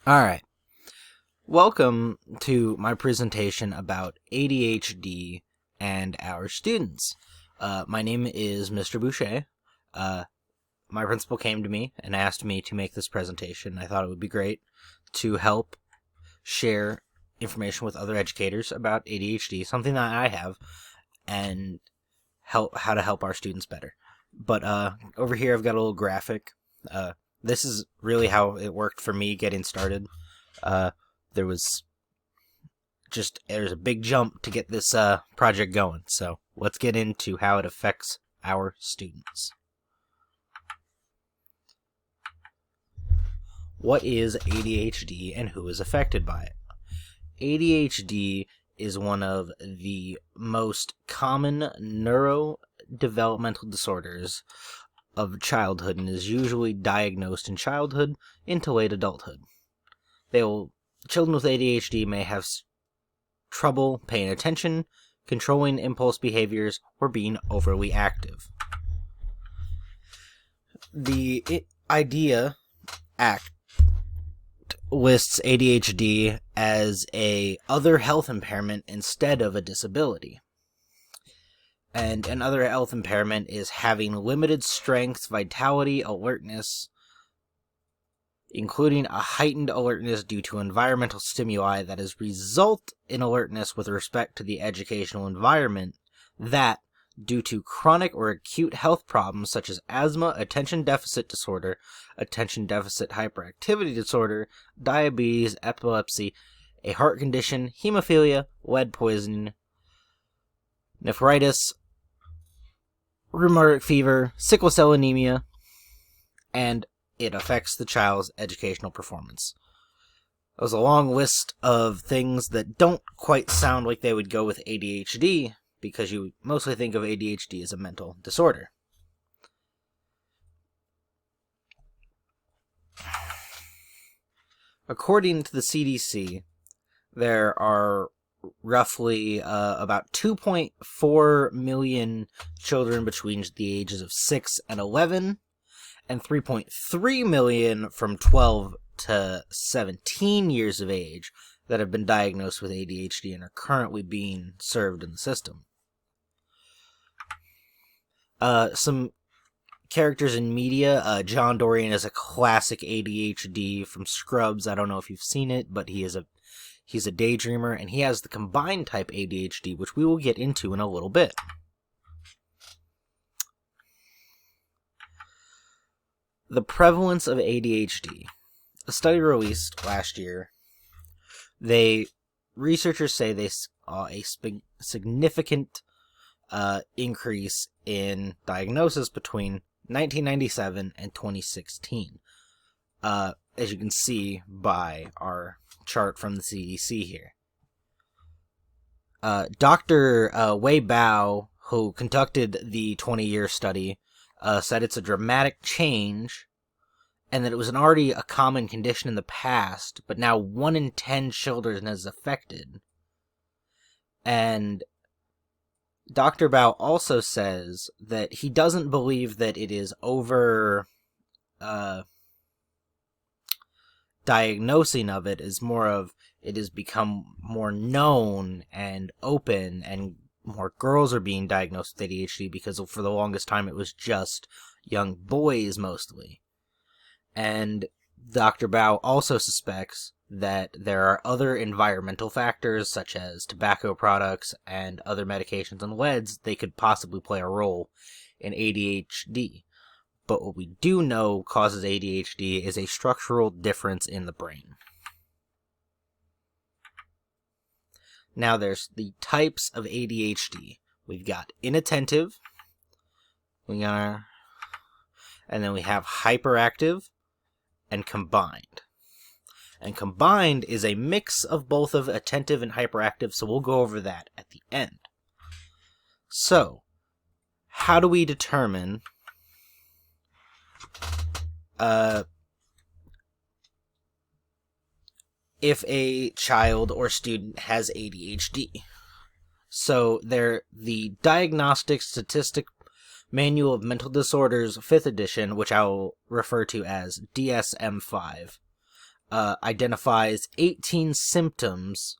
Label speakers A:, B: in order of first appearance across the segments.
A: Alright, welcome to my presentation about ADHD and our students. My name is Mr. Boucher. My principal came to me and asked me to make this presentation. I thought it would be great to help share information with other educators about ADHD, something that I have, and how to help our students better. But over here I've got a little graphic. This is really how it worked for me getting started. There's a big jump to get this project going. So let's get into how it affects our students. What is ADHD and who is affected by it? ADHD is one of the most common neurodevelopmental disorders of childhood and is usually diagnosed in childhood into late adulthood. Children with ADHD may have trouble paying attention, controlling impulse behaviors, or being overly active. The IDEA Act lists ADHD as a other health impairment instead of a disability. And another health impairment is having limited strength, vitality, alertness, including a heightened alertness due to environmental stimuli that is result in alertness with respect to the educational environment that, due to chronic or acute health problems such as asthma, attention deficit disorder, attention deficit hyperactivity disorder, diabetes, epilepsy, a heart condition, hemophilia, lead poisoning, nephritis, rheumatic fever, sickle cell anemia, and it affects the child's educational performance. That was a long list of things that don't quite sound like they would go with ADHD, because you mostly think of ADHD as a mental disorder. According to the CDC, there are roughly about 2.4 million children between the ages of 6 and 11, and 3.3 million from 12 to 17 years of age that have been diagnosed with ADHD and are currently being served in the system. Some characters in media. John Dorian is a classic ADHD from Scrubs. I don't know if you've seen it, but he's a daydreamer, and he has the combined type ADHD, which we will get into in a little bit. The prevalence of ADHD. A study released last year, researchers say they saw a significant increase in diagnosis between 1997 and 2016. As you can see by our chart from the CDC here. Dr. Wei Bao, who conducted the 20-year study, said it's a dramatic change and that it was already a common condition in the past, but now 1 in 10 children is affected. And Dr. Bao also says that he doesn't believe that it is diagnosing of it, is more of it has become more known and open, and more girls are being diagnosed with ADHD because for the longest time it was just young boys mostly. And Dr. Bao also suspects that there are other environmental factors such as tobacco products and other medications and leads they could possibly play a role in ADHD. But what we do know causes ADHD is a structural difference in the brain. Now there's the types of ADHD. We've got inattentive, and then we have hyperactive, and combined. And combined is a mix of both of attentive and hyperactive, so we'll go over that at the end. So, how do we determine if a child or student has ADHD? So, the Diagnostic Statistic Manual of Mental Disorders, 5th edition, which I will refer to as DSM-5, identifies 18 symptoms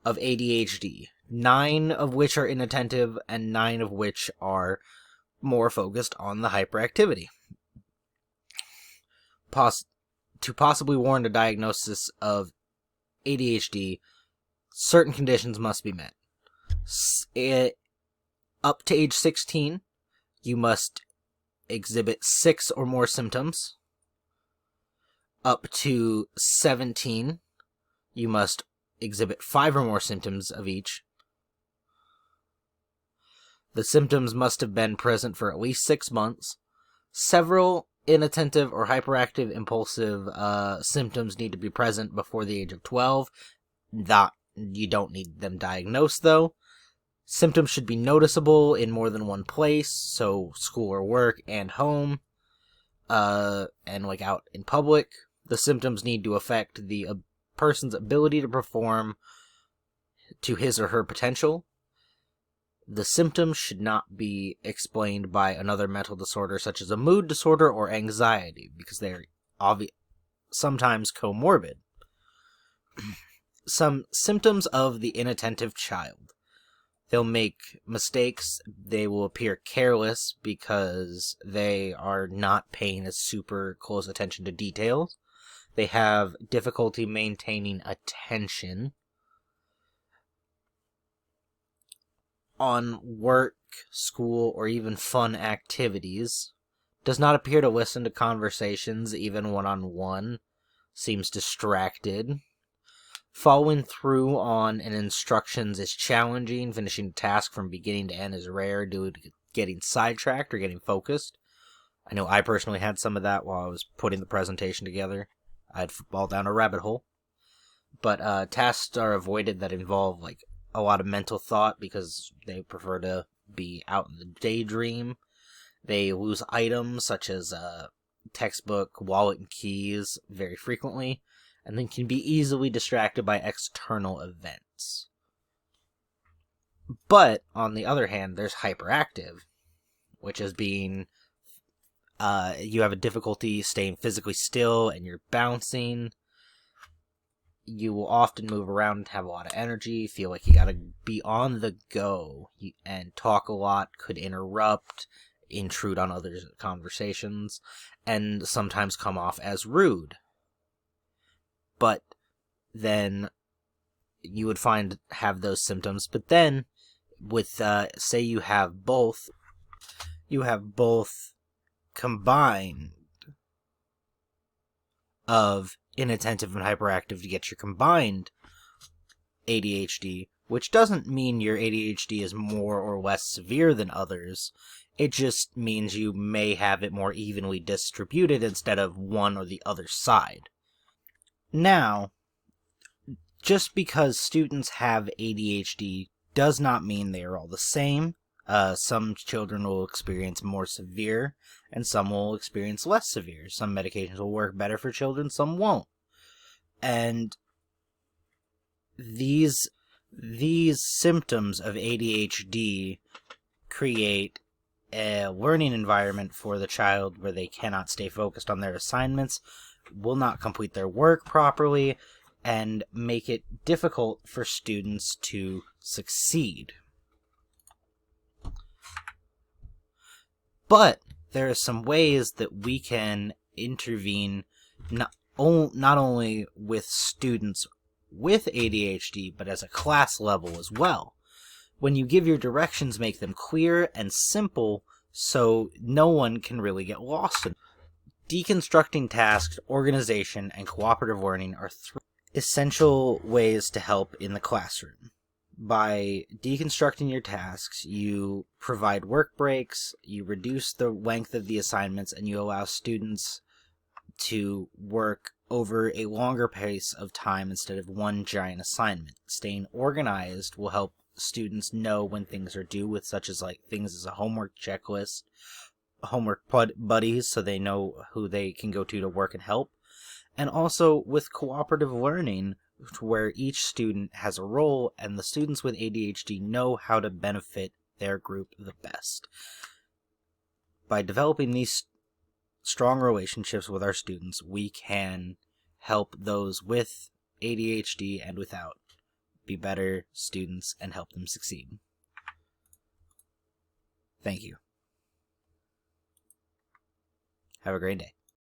A: of ADHD, 9 of which are inattentive and 9 of which are more focused on the hyperactivity. To possibly warrant a diagnosis of ADHD, certain conditions must be met. Up to age 16, you must exhibit 6 or more symptoms. Up to 17, you must exhibit 5 or more symptoms of each. The symptoms must have been present for at least 6 months. Several inattentive or hyperactive impulsive symptoms need to be present before the age of 12. You don't need them diagnosed, though. Symptoms should be noticeable in more than one place, so school or work and home, and like out in public. The symptoms need to affect the person's ability to perform to his or her potential. The symptoms should not be explained by another mental disorder, such as a mood disorder or anxiety, because they're sometimes comorbid. Some symptoms of the inattentive child. They'll make mistakes. They will appear careless because they are not paying a super close attention to details. They have difficulty maintaining attention. On work, school, or even fun activities. Does not appear to listen to conversations, even one-on-one. Seems distracted. Following through on an instructions is challenging. Finishing a task from beginning to end is rare due to getting sidetracked or getting focused. I know I personally had some of that while I was putting the presentation together. I'd fall down a rabbit hole. But tasks are avoided that involve like a lot of mental thought because they prefer to be out in the daydream. They lose items such as textbook, wallet, and keys very frequently, and then can be easily distracted by external events. But, on the other hand, there's hyperactive, which is being, you have a difficulty staying physically still and you're bouncing. You will often move around and have a lot of energy, feel like you gotta be on the go, and talk a lot, could interrupt, intrude on others' conversations, and sometimes come off as rude. But then you would have those symptoms, but then with say you have both combined of inattentive and hyperactive to get your combined ADHD, which doesn't mean your ADHD is more or less severe than others. It just means you may have it more evenly distributed instead of one or the other side. Now, just because students have ADHD does not mean they are all the same. Some children will experience more severe, and some will experience less severe. Some medications will work better for children, some won't. And these symptoms of ADHD create a learning environment for the child where they cannot stay focused on their assignments, will not complete their work properly, and make it difficult for students to succeed. But there are some ways that we can intervene not only with students with ADHD, but as a class level as well. When you give your directions, make them clear and simple so no one can really get lost in. Deconstructing tasks, organization, and cooperative learning are 3 essential ways to help in the classroom. By deconstructing your tasks, you provide work breaks, you reduce the length of the assignments, and you allow students to work over a longer pace of time instead of one giant assignment. Staying organized will help students know when things are due, with such as like things as a homework checklist, homework buddies, so they know who they can go to work and help, and also with cooperative learning, where each student has a role and the students with ADHD know how to benefit their group the best. By developing these strong relationships with our students, we can help those with ADHD and without be better students and help them succeed. Thank you. Have a great day.